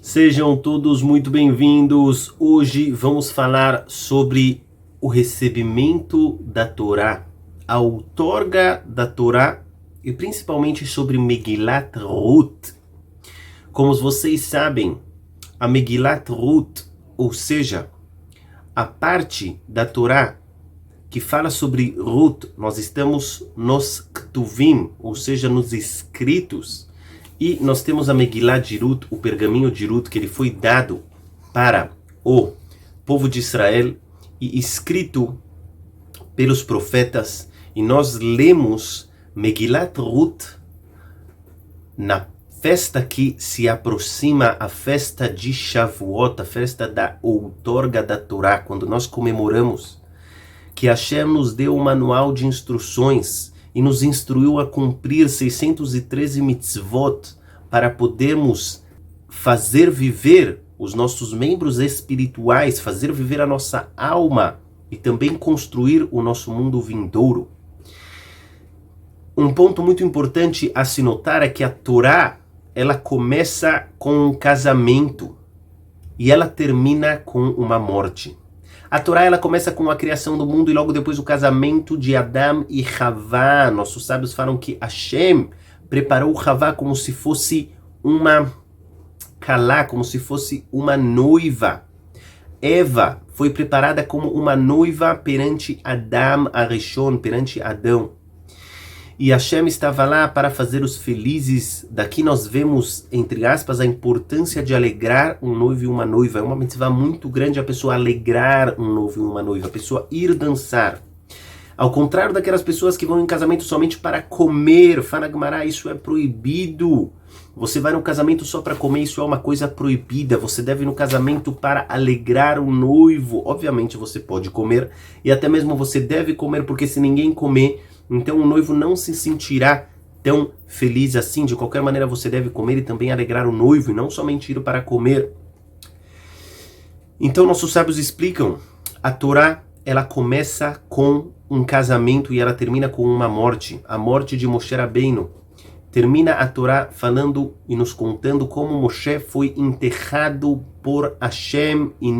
Sejam todos muito bem-vindos. Hoje vamos falar sobre o recebimento da Torá, a outorga da Torá e principalmente sobre Megilat Ruth. Como vocês sabem, a Megilat Ruth, ou seja, a parte da Torá que fala sobre Ruth, nós estamos nos Ktuvim, ou seja, nos escritos. E nós temos a Megilá de Ruth, o pergaminho de Ruth, que ele foi dado para o povo de Israel e escrito pelos profetas. E nós lemos Megilat Ruth na festa que se aproxima, a festa de Shavuot, a festa da outorga da Torá, quando nós comemoramos que Hashem nos deu um manual de instruções e nos instruiu a cumprir 613 mitzvot para podermos fazer viver os nossos membros espirituais, fazer viver a nossa alma e também construir o nosso mundo vindouro. Um ponto muito importante a se notar é que a Torá, ela começa com um casamento e ela termina com uma morte. A Torá, ela começa com a criação do mundo e logo depois o casamento de Adão e Havá. Nossos sábios falam que Hashem preparou Havá como se fosse uma kalá, como se fosse uma noiva. Eva foi preparada como uma noiva perante Adam Arishon, perante Adão. E Hashem estava lá para fazer os felizes. Daqui nós vemos, entre aspas, a importância de alegrar um noivo e uma noiva. É uma mitzvah muito grande a pessoa alegrar um noivo e uma noiva, a pessoa ir dançar. Ao contrário daquelas pessoas que vão em casamento somente para comer, fala Gemara, isso é proibido. Você vai no casamento só para comer, isso é uma coisa proibida. Você deve ir no casamento para alegrar o noivo. Obviamente você pode comer e até mesmo você deve comer, porque se ninguém comer, então o noivo não se sentirá tão feliz assim. De qualquer maneira você deve comer e também alegrar o noivo e não somente ir para comer. Então nossos sábios explicam, a Torá, ela começa com um casamento e ela termina com uma morte, a morte de Moshe Rabbeinu. Termina a Torá falando e nos contando como Moshe foi enterrado por Hashem e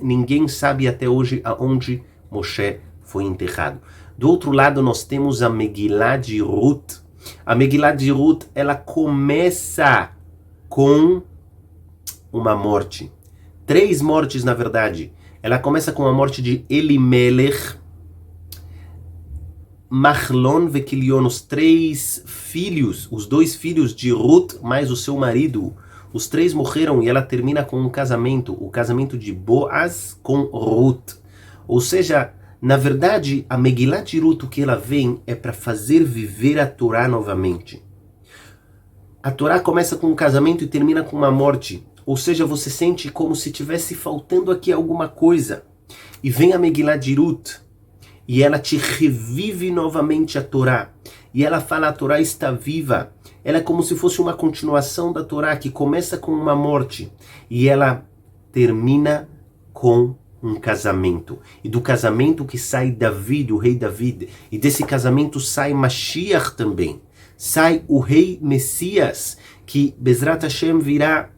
ninguém sabe até hoje aonde Moshe foi enterrado. Do outro lado nós temos a Megilá de Ruth. A Megilá de Ruth, ela começa com uma morte. 3 mortes na verdade. Ela começa com a morte de Elimelech, Mahlon e Quilion, os 3 filhos, os 2 filhos de Ruth, mais o seu marido. Os 3 morreram e ela termina com um casamento, o casamento de Boaz com Ruth. Ou seja, na verdade, a Megilá de Ruth, o que ela vem é para fazer viver a Torá novamente. A Torá começa com um casamento e termina com uma morte. Ou seja, você sente como se tivesse faltando aqui alguma coisa. E vem a Megilá de Ruth e ela te revive novamente a Torá. E ela fala, a Torá está viva. Ela é como se fosse uma continuação da Torá que começa com uma morte e ela termina com um casamento. E do casamento que sai David, o rei David. E desse casamento sai Mashiach também. Sai o rei Messias, que Bezrat Hashem virá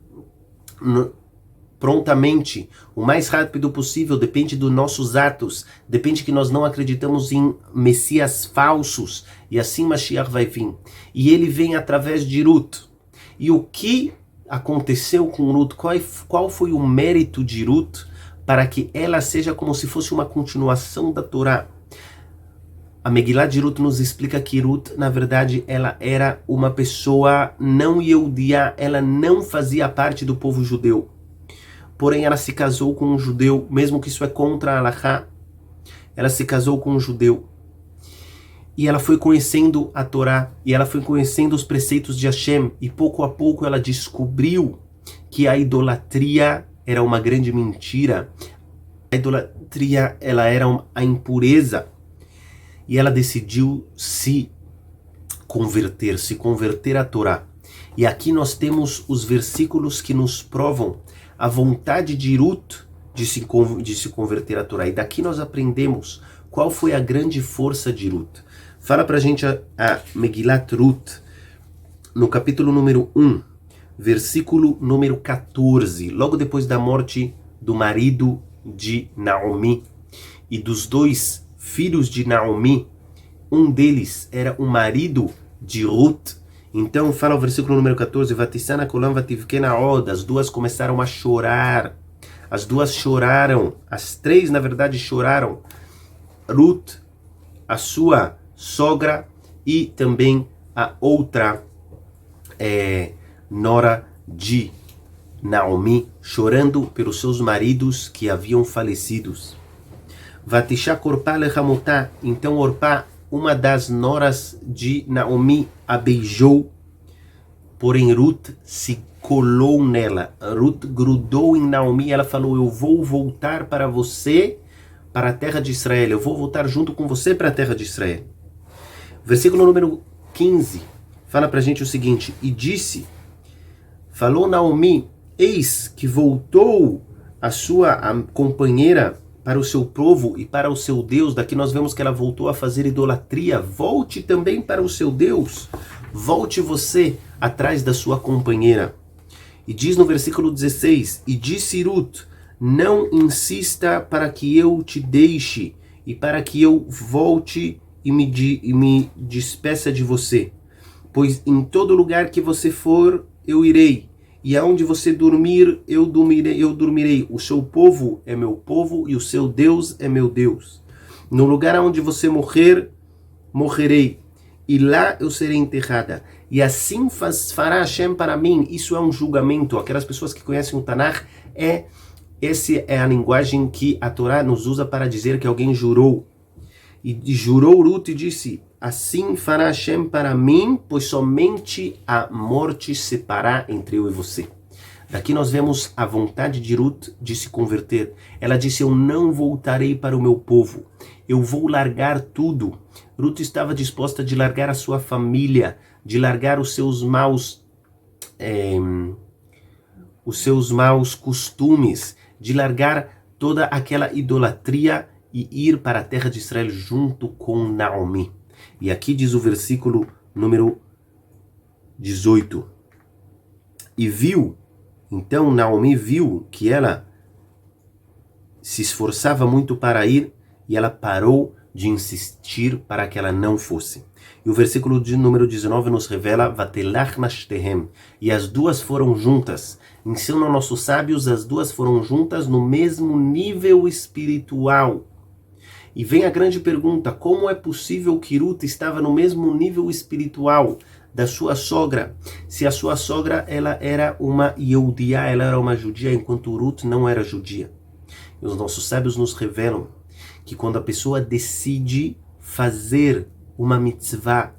prontamente, o mais rápido possível. Depende dos nossos atos. Depende que nós não acreditamos em Messias falsos. E assim Mashiach vai vir. E ele vem através de Ruth. E o que aconteceu com Ruth? Qual foi o mérito de Ruth para que ela seja como se fosse uma continuação da Torá? A Megilá de Ruth nos explica que Ruth, na verdade, ela era uma pessoa não Yehudiá, ela não fazia parte do povo judeu. Porém, ela se casou com um judeu, mesmo que isso é contra a Halachá, ela se casou com um judeu. E ela foi conhecendo a Torá, e ela foi conhecendo os preceitos de Hashem, e pouco a pouco ela descobriu que a idolatria era uma grande mentira. A idolatria, ela era a impureza. E ela decidiu se converter à Torá. E aqui nós temos os versículos que nos provam a vontade de Ruth de se converter à Torá. E daqui nós aprendemos qual foi a grande força de Ruth. Fala pra gente a Megilat Ruth, no capítulo número 1, versículo número 14, logo depois da morte do marido de Naomi e dos dois filhos de Naomi, um deles era o marido de Ruth. Então fala o versículo número 14, Vatissana kolam vativkena od, as duas começaram a chorar, as duas choraram, as três na verdade choraram, Ruth, a sua sogra e também a outra nora de Naomi, chorando pelos seus maridos que haviam falecidos. Vatisha Orpá lechamotá, então Orpá, uma das noras de Naomi, a beijou, porém Ruth se colou nela. Ruth grudou em Naomi, ela falou, eu vou voltar para você, para a terra de Israel, eu vou voltar junto com você para a terra de Israel. Versículo número 15, fala pra gente o seguinte, e disse, falou Naomi, eis que voltou a sua companheira para o seu povo e para o seu Deus. Daqui nós vemos que ela voltou a fazer idolatria. Volte também para o seu Deus. Volte você atrás da sua companheira. E diz no versículo 16, e disse Ruth, não insista para que eu te deixe e para que eu volte e me despeça de você. Pois em todo lugar que você for, eu irei. E aonde você dormir, eu dormirei. O seu povo é meu povo e o seu Deus é meu Deus. No lugar onde você morrer, morrerei. E lá eu serei enterrada. E assim fará Hashem para mim. Isso é um julgamento. Aquelas pessoas que conhecem o Tanakh, essa é a linguagem que a Torá nos usa para dizer que alguém jurou. E jurou Ruth e disse, assim fará Hashem para mim, pois somente a morte separará entre eu e você. Daqui nós vemos a vontade de Ruth de se converter. Ela disse, eu não voltarei para o meu povo, eu vou largar tudo. Ruth estava disposta de largar a sua família, de largar os seus maus costumes, de largar toda aquela idolatria e ir para a terra de Israel junto com Naomi. E aqui diz o versículo número 18. E viu, então Naomi viu que ela se esforçava muito para ir e ela parou de insistir para que ela não fosse. E o versículo de número 19 nos revela, Vatelach nashtehem, e as duas foram juntas. Ensinam nossos sábios, as duas foram juntas no mesmo nível espiritual. E vem a grande pergunta, como é possível que Ruth estava no mesmo nível espiritual da sua sogra? Se a sua sogra ela era uma Yehudiá, ela era uma judia, enquanto Ruth não era judia. E os nossos sábios nos revelam que quando a pessoa decide fazer uma mitzvah,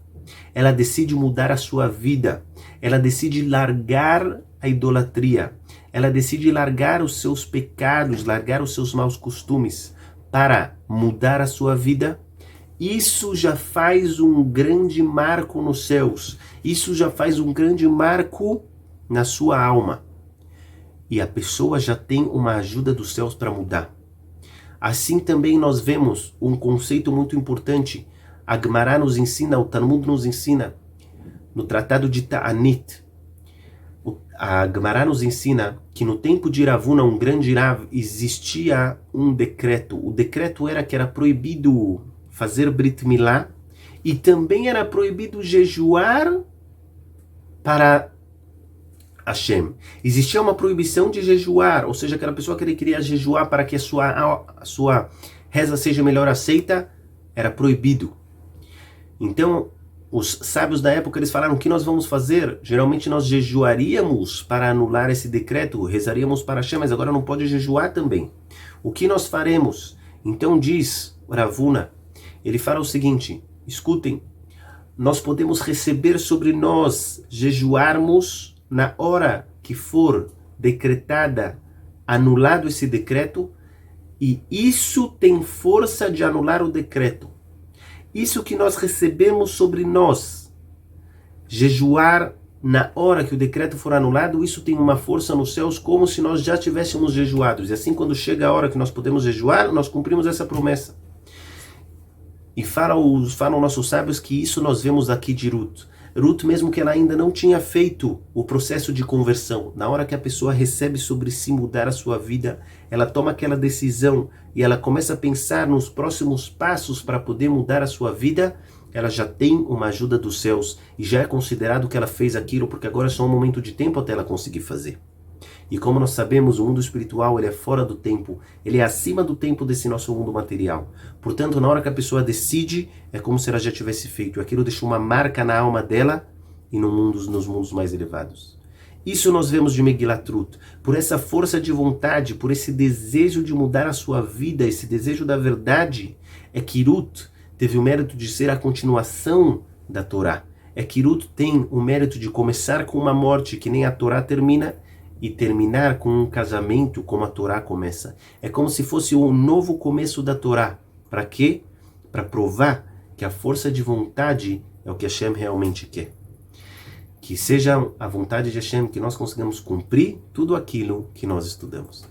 ela decide mudar a sua vida, ela decide largar a idolatria, ela decide largar os seus pecados, largar os seus maus costumes, para mudar a sua vida, isso já faz um grande marco nos céus. Isso já faz um grande marco na sua alma. E a pessoa já tem uma ajuda dos céus para mudar. Assim também nós vemos um conceito muito importante. A Gemara nos ensina, o Talmud nos ensina, no Tratado de Ta'anit, a Gemara nos ensina que no tempo de Ravuna, um grande Rav, existia um decreto. O decreto era que era proibido fazer Brit Milá e também era proibido jejuar para Hashem. Existia uma proibição de jejuar, ou seja, aquela pessoa que queria jejuar para que a sua reza seja melhor aceita, era proibido. Então, os sábios da época, eles falaram, o que nós vamos fazer? Geralmente nós jejuaríamos para anular esse decreto, rezaríamos para Hashem, mas agora não pode jejuar também. O que nós faremos? Então diz Ravuna, ele fala o seguinte, escutem, nós podemos receber sobre nós, jejuarmos na hora que for decretada, anulado esse decreto, e isso tem força de anular o decreto. Isso que nós recebemos sobre nós, jejuar na hora que o decreto for anulado, isso tem uma força nos céus como se nós já tivéssemos jejuados. E assim, quando chega a hora que nós podemos jejuar, nós cumprimos essa promessa. E falam nossos sábios que isso nós vemos aqui de Ruth. Ruth, mesmo que ela ainda não tinha feito o processo de conversão, na hora que a pessoa recebe sobre si mudar a sua vida, ela toma aquela decisão e ela começa a pensar nos próximos passos para poder mudar a sua vida, ela já tem uma ajuda dos céus e já é considerado que ela fez aquilo, porque agora é só um momento de tempo até ela conseguir fazer. E como nós sabemos, o mundo espiritual ele é fora do tempo, ele é acima do tempo desse nosso mundo material. Portanto, na hora que a pessoa decide, é como se ela já tivesse feito. Aquilo deixa uma marca na alma dela e nos mundos mais elevados. Isso nós vemos de Megilat Ruth. Por essa força de vontade, por esse desejo de mudar a sua vida, esse desejo da verdade, é que Ruth teve o mérito de ser a continuação da Torá. É que Ruth tem o mérito de começar com uma morte que nem a Torá termina, e terminar com um casamento como a Torá começa. É como se fosse um novo começo da Torá. Para quê? Para provar que a força de vontade é o que Hashem realmente quer. Que seja a vontade de Hashem que nós consigamos cumprir tudo aquilo que nós estudamos.